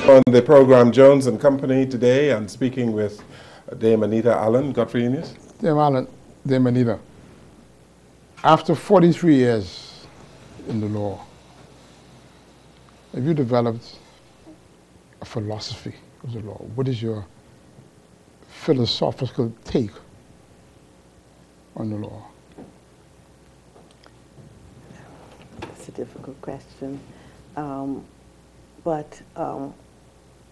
On the program Jones and Company today, and speaking with Dame Anita Allen, Godfrey Eneas. Dame Anita, after 43 years in the law, have you developed a philosophy of the law? What is your philosophical take on the law? It's a difficult question,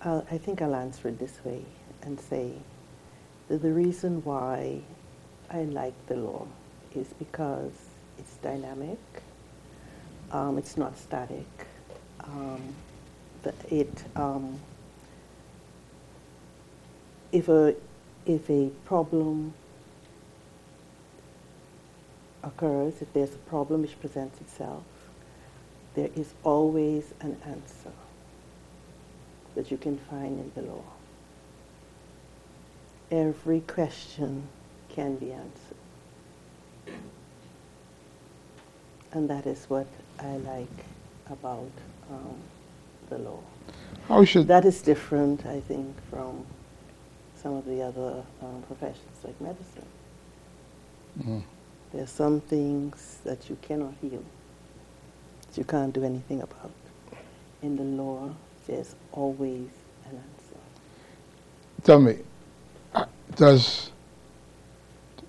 I think I'll answer it this way and say that the reason why I like the law is because it's dynamic, it's not static, if a problem occurs, if there's a problem which presents itself, there is always an answer that you can find in the law. Every question can be answered. And that is what I like about the law. That is different, I think, from some of the other professions like medicine. Mm. There are some things that you cannot heal, that you can't do anything about. In the law, there's always an answer. Tell me,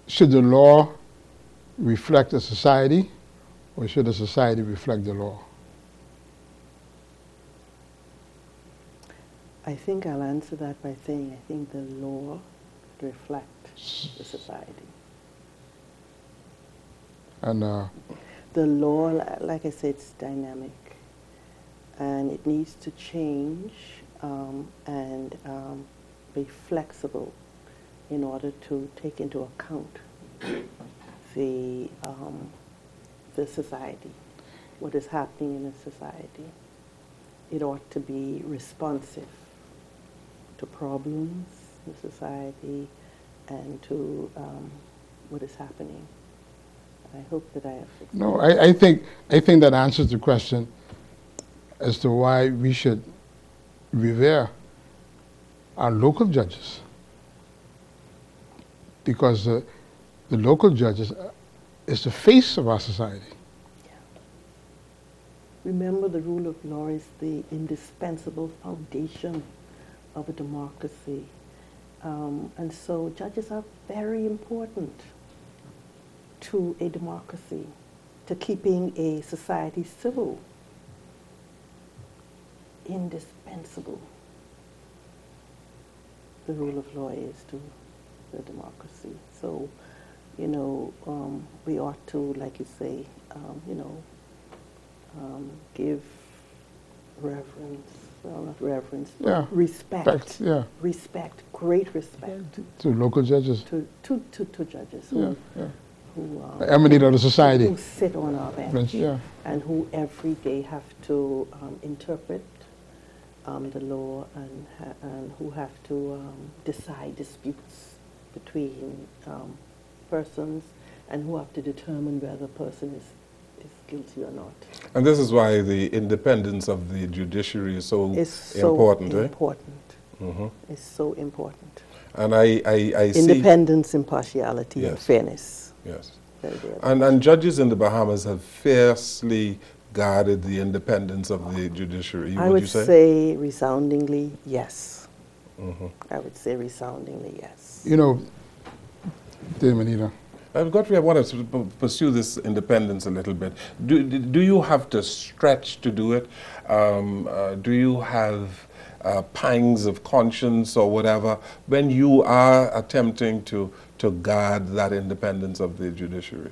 should the law reflect a society, or should a society reflect the law? I think I'll answer that by saying I think the law reflects the society. And the law, like I said, it's dynamic, and it needs to change and be flexible in order to take into account the society, what is happening in the society. It ought to be responsive to problems in society and to what is happening. I hope that I have explained. No, I think that answers the question as to why we should revere our local judges, because the local judges is the face of our society. Yeah. Remember, the rule of law is the indispensable foundation of a democracy, and so judges are very important to a democracy, to keeping a society civil. Indispensable. The rule of law is to the democracy. So, we ought to, like you say, give reverence, well, not reverence, but yeah. Respect. Yeah. Respect, great respect. To local judges. To judges who emanate of the society. Who sit on our bench, yeah. And who every day have to interpret the law and who have to decide disputes between persons, and who have to determine whether a person is guilty or not. And this is why the independence of the judiciary is so important. Mm-hmm. It's so important. And I see independence, impartiality, yes. And fairness. Yes. And judges in the Bahamas have fiercely guarded the independence of the judiciary, would you say? say resoundingly yes. Mm-hmm. I would say resoundingly yes. Dame Anita. Godfrey, I want to pursue this independence a little bit. Do you have to stretch to do it? Do you have pangs of conscience or whatever when you are attempting to guard that independence of the judiciary?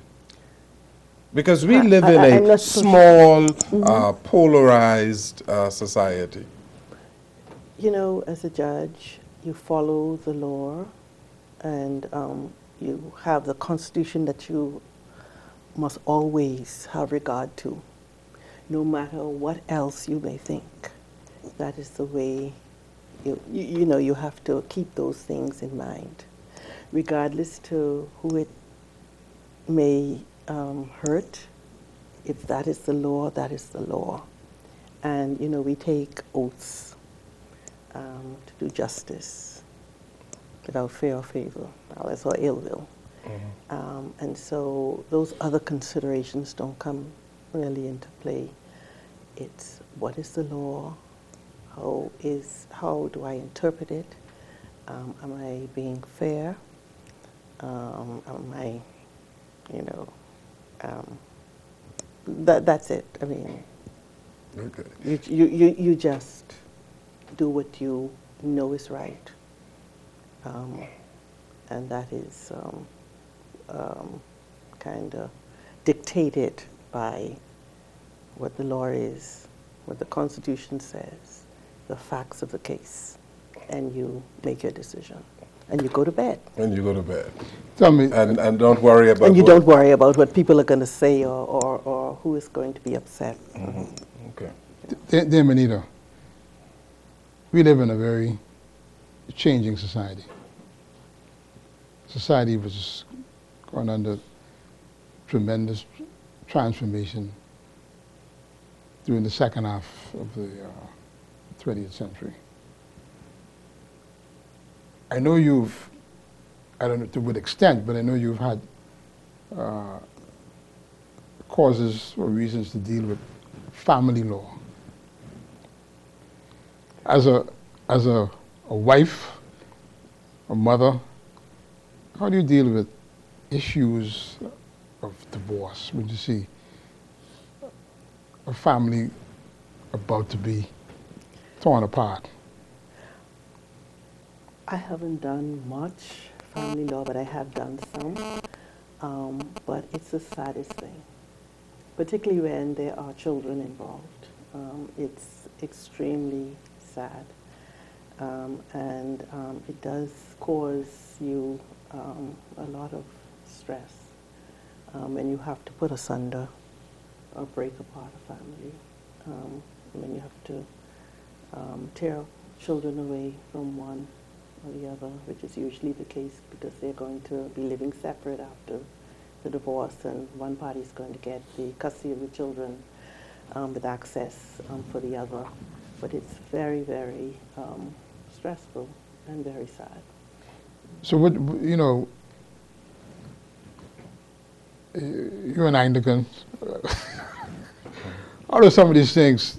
Because we live in a small, polarized society. As a judge, you follow the law, and you have the Constitution that you must always have regard to, no matter what else you may think. That is the way you have to keep those things in mind, regardless to who it may hurt. If that is the law, that is the law. And we take oaths to do justice without fear or favor, malice or ill will. And so those other considerations don't come really into play. It's what is the law? How do I interpret it? Am I being fair? Am I, that's it. I mean, Okay. you just do what you know is right, and that is kind of dictated by what the law is, what the Constitution says, the facts of the case, and you make your decision, and you go to bed. And you go to bed. Tell me. And don't worry about. And you don't worry about what people are going to say or who is going to be upset. Okay. Dear Anita, we live in a very changing society. Society was going under tremendous transformation during the second half of the 20th century. I know you've, I don't know to what extent, but I know you've had causes or reasons to deal with family law. As a wife, a mother, how do you deal with issues of divorce when you see a family about to be torn apart? I haven't done much family law, but I have done some. But it's the saddest thing, particularly when there are children involved. It's extremely sad. And it does cause you a lot of stress when you have to put asunder or break apart a family, when you have to tear children away from one or the other, which is usually the case because they're going to be living separate after the divorce, and one party is going to get the custody of the children with access for the other. But it's very, very stressful and very sad. So what, you're an Anglican. How do some of these things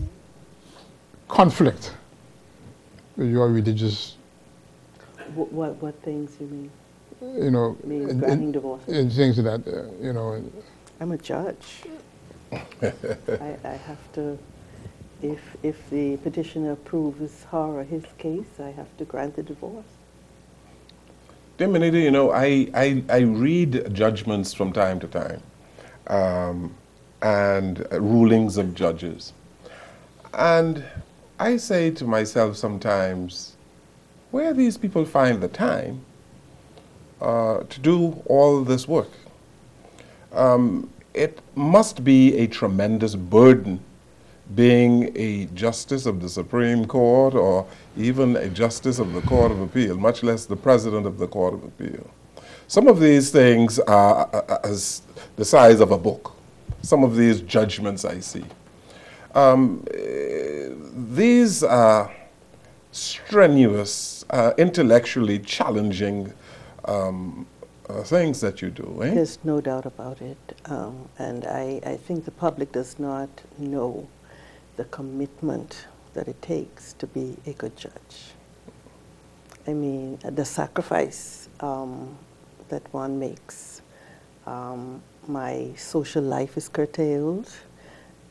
conflict with your religious? What things you mean? Mean granting divorces? And things of that, I'm a judge. I have to, if the petitioner proves her or his case, I have to grant the divorce. Dear Anita, I read judgments from time to time, and rulings of judges. And I say to myself sometimes, where these people find the time to do all this work? It must be a tremendous burden being a justice of the Supreme Court or even a justice of the Court of Appeal, much less the president of the Court of Appeal. Some of these things are as the size of a book. Some of these judgments I see. These are strenuous, intellectually challenging things that you do, eh? There's no doubt about it. And I think the public does not know the commitment that it takes to be a good judge. I mean, the sacrifice that one makes. My social life is curtailed.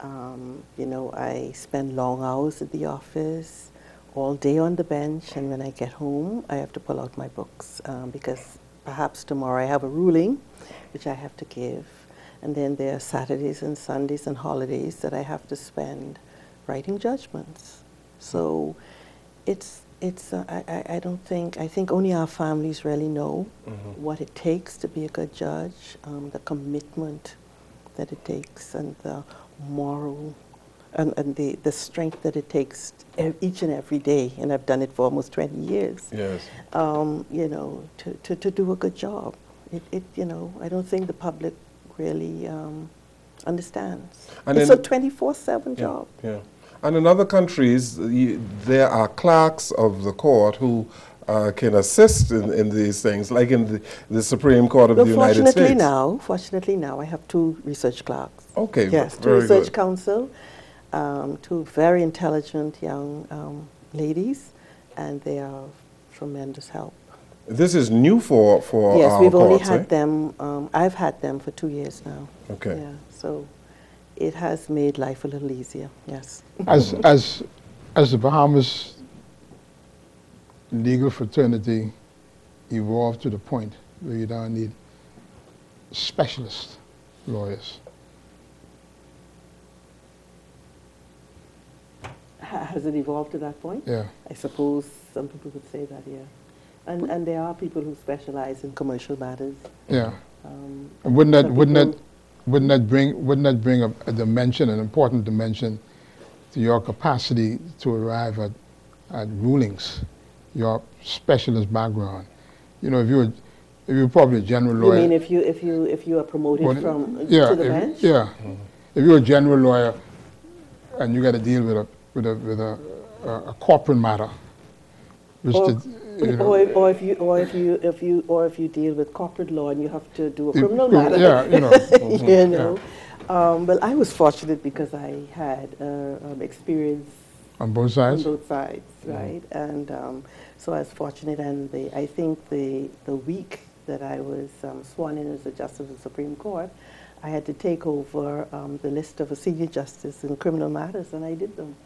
I spend long hours at the office, all day on the bench, and when I get home, I have to pull out my books because perhaps tomorrow I have a ruling which I have to give. And then there are Saturdays and Sundays and holidays that I have to spend writing judgments. So I think only our families really know what it takes to be a good judge, the commitment that it takes, and the moral and the strength that it takes each and every day, and I've done it for almost 20 years. Yes. To do a good job. I don't think the public really understands. And it's a 24/7 job. Yeah. And in other countries, there are clerks of the court who can assist in these things, like in the Supreme Court of the United States. Fortunately now, I have 2 research clerks. Okay, yes, 2 very research good. counsel, 2 very intelligent young ladies, and they are tremendous help. This is new for yes, our we've only courts, had them. I've had them for 2 years now. Okay. Yeah, so it has made life a little easier. Yes. As the Bahamas legal fraternity evolved to the point where you now need specialist lawyers. Has it evolved to that point? Yeah. I suppose some people would say that, yeah. And there are people who specialize in commercial matters. Yeah. Wouldn't that bring a dimension, an important dimension, to your capacity to arrive at rulings, your specialist background? You know, if you're probably a general lawyer. You mean if you are promoted to the bench? Yeah. If you're a general lawyer and you got to deal with a corporate matter, or if you deal with corporate law and you have to do a criminal matter. Yeah, you know. you know. Yeah. Well, I was fortunate because I had experience on both sides. On both sides, right? And so I was fortunate, and I think the week that I was sworn in as a justice of the Supreme Court, I had to take over the list of a senior justice in criminal matters, and I did them.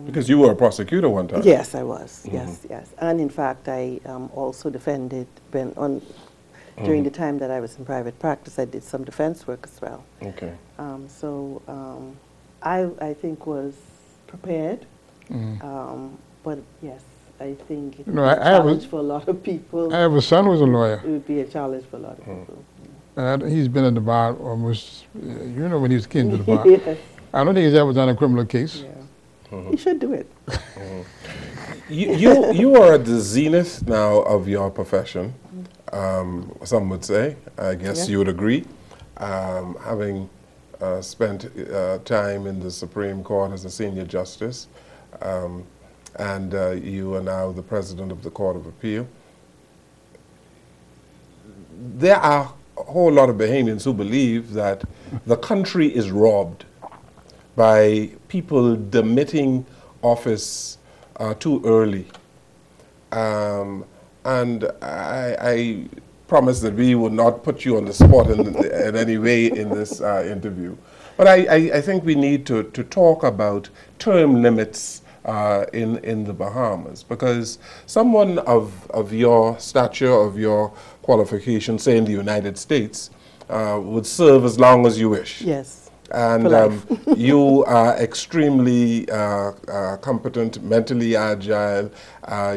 Because you were a prosecutor one time. Yes, I was. Yes. And in fact, I also defended during the time that I was in private practice. I did some defense work as well. Okay. So I think was prepared. But yes, I think it would be a challenge for a lot of people. I have a son who's a lawyer. It would be a challenge for a lot of people. He's been at the bar almost, when he was came to the bar. Yes. I don't think he's ever done a criminal case. Yeah. He should do it. You are at the zenith now of your profession, some would say. I guess you would agree. Having spent time in the Supreme Court as a senior justice, and you are now the president of the Court of Appeal. There are a whole lot of Bahamians who believe that the country is robbed by people demitting office too early. And I promise that we will not put you on the spot in any way in this interview. But I think we need to talk about term limits in the Bahamas, because someone of your stature, of your qualification, say in the United States, would serve as long as you wish. Yes. And you are extremely competent, mentally agile.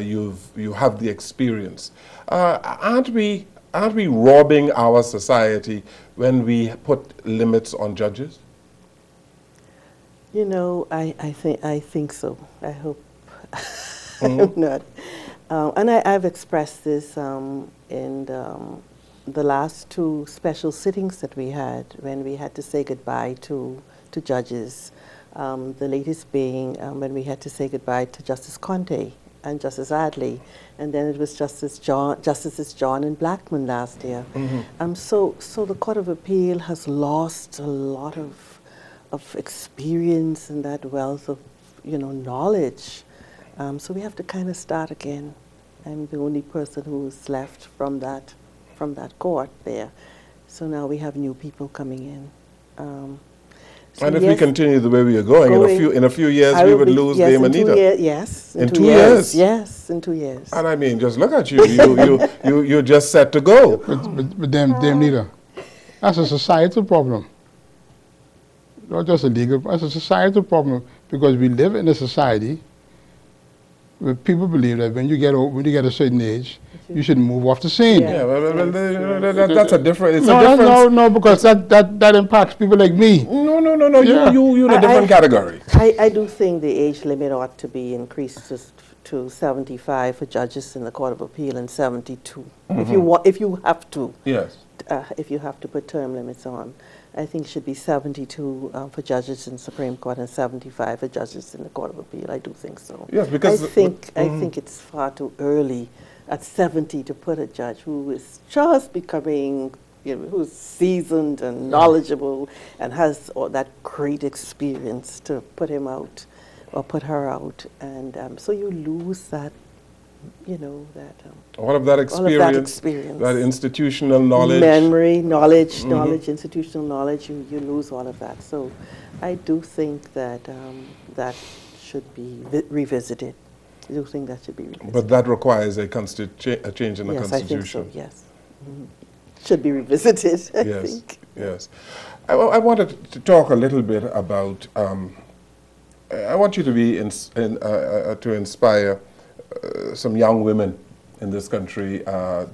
You have the experience. Aren't we robbing our society when we put limits on judges? You know, I think so. I hope I'm not. And I've expressed this in the last 2 special sittings that we had, when we had to say goodbye to judges. The latest being when we had to say goodbye to Justice Conte and Justice Adley, and then it was Justices John and Blackman last year. So the Court of Appeal has lost a lot of experience and that wealth of knowledge. So we have to kind of start again. I'm the only person who's left from that court there. So now we have new people coming in. And if we continue the way we are going, in a few years we would lose Dame Anita. In 2 years. Yes, in 2 years. And I mean, just look at you. You're just set to go. But Dame Anita, that's a societal problem. Not just a legal, that's a societal problem, because we live in a society where people believe that when you get a certain age, you should move off the scene. Yeah, that's a different. No, because that impacts people like me. No. Yeah. You're in a different category. I do think the age limit ought to be increased to 75 for judges in the Court of Appeal and 72 if you have to. Yes. if you have to put term limits on. I think it should be 72 for judges in Supreme Court and 75 for judges in the Court of Appeal. I do think so. Yes, because I think it's far too early at 70 to put a judge who is just becoming, who's seasoned and knowledgeable and has all that great experience, to put him out or put her out, and so you lose that. All of that experience, that institutional knowledge. Memory, knowledge, institutional knowledge, you lose all of that. So I do think that that should be revisited. I do think that should be revisited. But that requires a change in the Constitution. Yes, I think so, yes. Should be revisited, I think. Yes. I wanted to talk a little bit about, I want you to be, to inspire some young women in this country,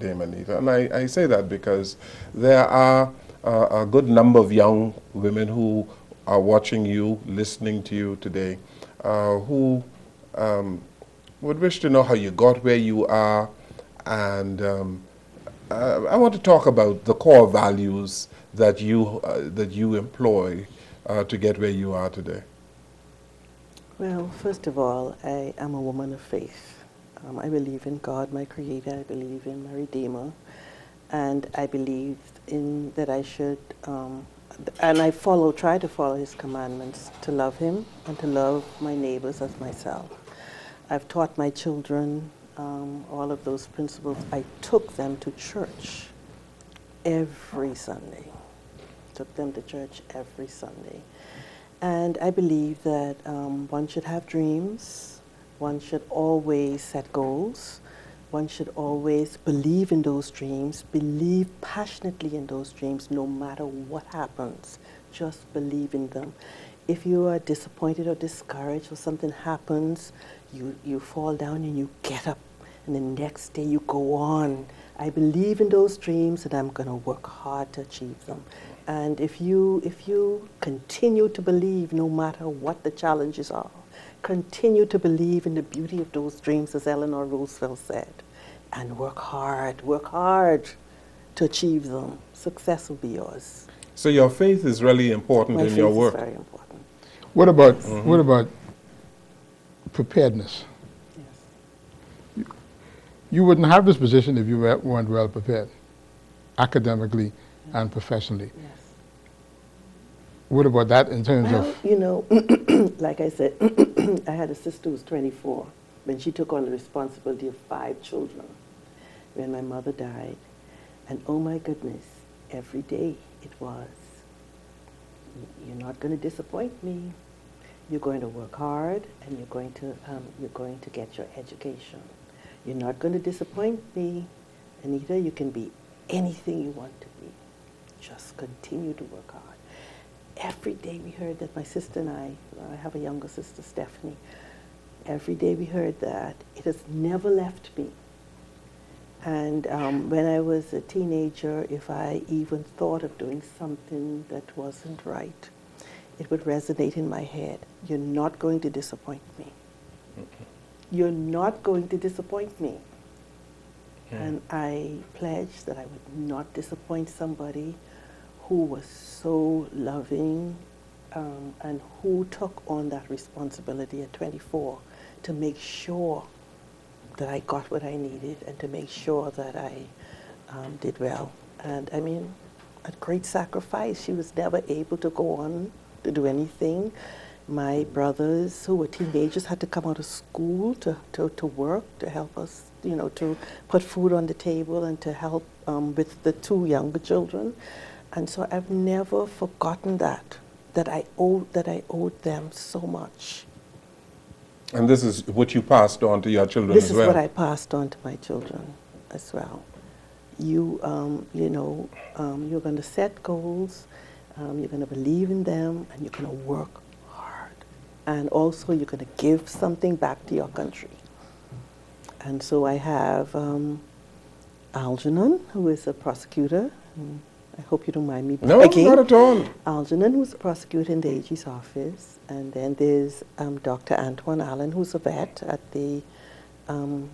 Dame Anita. And I say that because there are a good number of young women who are watching you, listening to you today, who would wish to know how you got where you are. And I want to talk about the core values that you employ to get where you are today. Well, first of all, I am a woman of faith. I believe in God, my Creator. I believe in my Redeemer. And I believe in that I should, and I try to follow His commandments, to love Him and to love my neighbors as myself. I've taught my children all of those principles. I took them to church every Sunday. Took them to church every Sunday. And I believe that one should have dreams. One should always set goals. One should always believe in those dreams, believe passionately in those dreams, no matter what happens. Just believe in them. If you are disappointed or discouraged or something happens, you fall down and you get up, and the next day you go on. I believe in those dreams, and I'm going to work hard to achieve them. And if you continue to believe, no matter what the challenges are, continue to believe in the beauty of those dreams, as Eleanor Roosevelt said, and work hard to achieve them. Success will be yours. So your faith is really important in your work. My faith is very important. What about preparedness? Yes. You wouldn't have this position if you weren't well prepared, academically and professionally. Yes. What about that in terms of? Like I said, I had a sister who was 24 when she took on the responsibility of 5 children when my mother died. And oh my goodness, every day it was, you're not going to disappoint me. You're going to work hard, and you're going to get your education. You're not going to disappoint me. Anita, you can be anything you want to be. Just continue to work hard. Every day we heard that, my sister and I have a younger sister, Stephanie, every day we heard that. It has never left me. And when I was a teenager, if I even thought of doing something that wasn't right, it would resonate in my head. You're not going to disappoint me. You're not going to disappoint me. And I pledged that I would not disappoint somebody who was so loving and who took on that responsibility at 24 to make sure that I got what I needed and to make sure that I did well. And I mean, at great sacrifice. She was never able to go on to do anything. My brothers, who were teenagers, had to come out of school to work, to help us, to put food on the table and to help with the 2 younger children. And so I've never forgotten that I owed them so much. And this is what you passed on to your children as well? This is what I passed on to my children as well. You're going to set goals, you're going to believe in them, and you're going to work hard. And also you're going to give something back to your country. And so I have Algernon, who is a prosecutor. I hope you don't mind me begging. No, not at all. Algernon, who's a prosecutor in the AG's office. And then there's Dr. Antoine Allen, who's a vet at the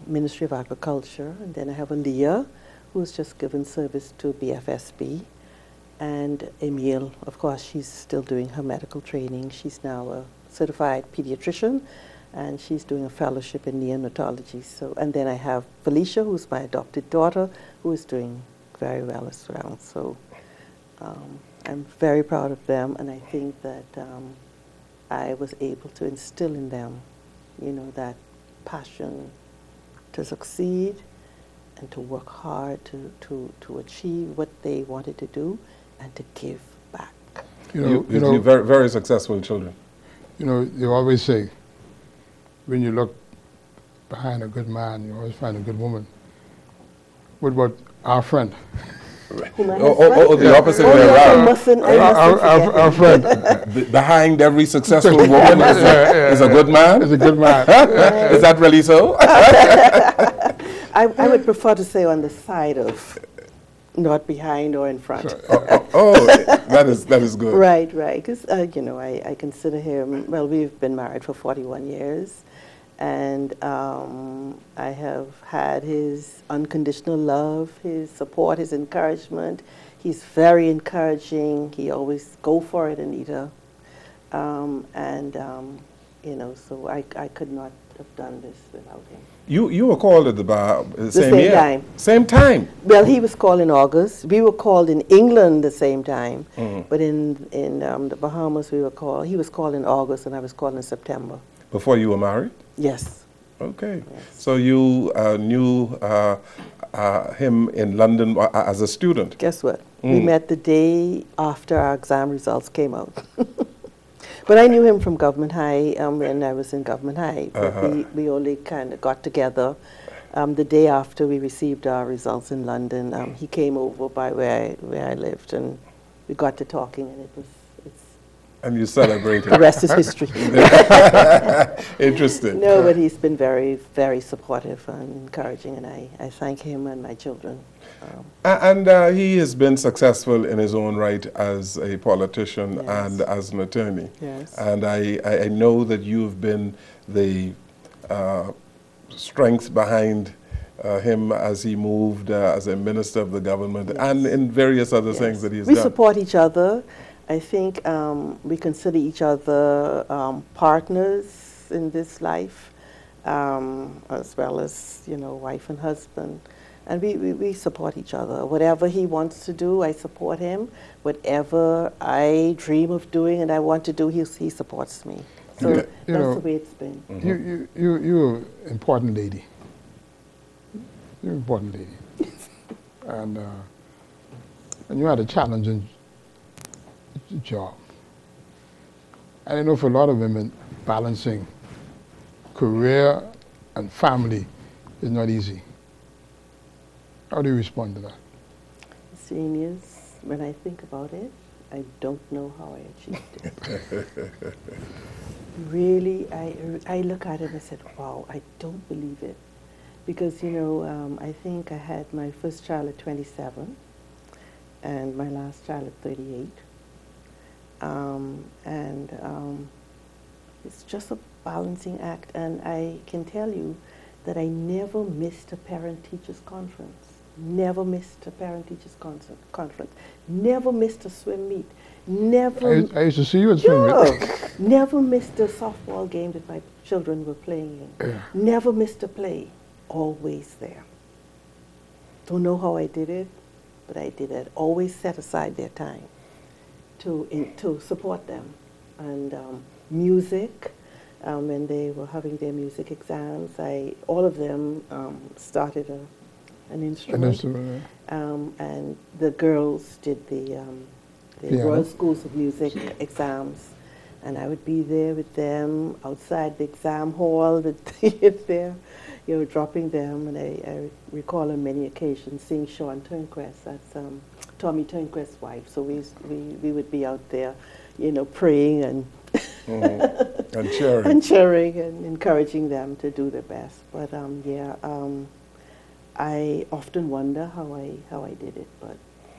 Ministry of Agriculture. And then I have Aaliyah, who's just given service to BFSB, and Emile, of course, she's still doing her medical training. She's now a certified pediatrician, and she's doing a fellowship in neonatology. So, and then I have Felicia, who's my adopted daughter, who is doing very well as well. So I'm very proud of them, and I think that I was able to instill in them, you know, that passion to succeed and to work hard to achieve what they wanted to do and to give back. You know, very, very successful children. You know, they always say, when you look behind a good man, you always find a good woman. What about our friend? The opposite way around. Our friend. Behind every successful woman is a good man? Is a good man. Is that really so? I would prefer to say on the side of, not behind or in front. That is good. Right, because, you know, I consider him, well, we've been married for 41 years, and I have had his unconditional love, his support, his encouragement. He's very encouraging. He always go for it, Anita. You know, so I could not have done this without him. You were called at the bar the same year? time. Same time? Well, he was called in August. We were called in England the same time. But in the Bahamas, he was called in August, and I was called in September. Before you were married? Yes. Okay. Yes. So you knew him in London as a student? Guess what? We met the day after our exam results came out. But I knew him from Government High when I was in Government High. But we only kind of got together the day after we received our results in London. He came over by where I lived, and we got to talking, and and you celebrated. The rest is history. Interesting. No, but he's been very, very supportive and encouraging, and I thank him and my children. And he has been successful in his own right as a politician and as an attorney. Yes. And I know that you've been the strength behind him as he moved as a minister of the government and in various other things that he's done. We support each other. I think we consider each other partners in this life, as well as, you know, wife and husband. And we support each other. Whatever he wants to do, I support him. Whatever I dream of doing and I want to do, he supports me. So that's the way it's been. You're an important lady. You're an important lady. And you had a challenging job. And I know for a lot of women, balancing career and family is not easy. How do you respond to that? Eneas, when I think about it, I don't know how I achieved it. Really, I look at it and I said, wow, I don't believe it. Because, you know, I think I had my first child at 27 and my last child at 38. It's just a balancing act, and I can tell you that I never missed a parent-teachers conference. Never missed a parent-teachers conference. Never missed a swim meet. Never. I used to see you at swim meet. Never missed a softball game that my children were playing in. Yeah. Never missed a play. Always there. Don't know how I did it, but I did it. Always set aside their time to support them. And music, when they were having their music exams, all of them started an instrument. And the girls did the Royal Schools of Music exams. And I would be there with them outside the exam hall with there, you know, dropping them. And I recall on many occasions seeing Sean Turnquest, that's Tommy Turnquest's wife. So we would be out there, you know, praying and and cheering. And cheering and encouraging them to do their best. But I often wonder how I did it, but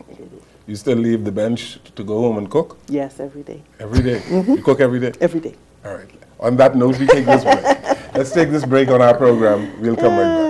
I did it. You still leave the bench to go home and cook? Yes, every day. Every day? You cook every day? Every day. All right. On that note, we take this break. Let's take this break on our program. We'll come right back.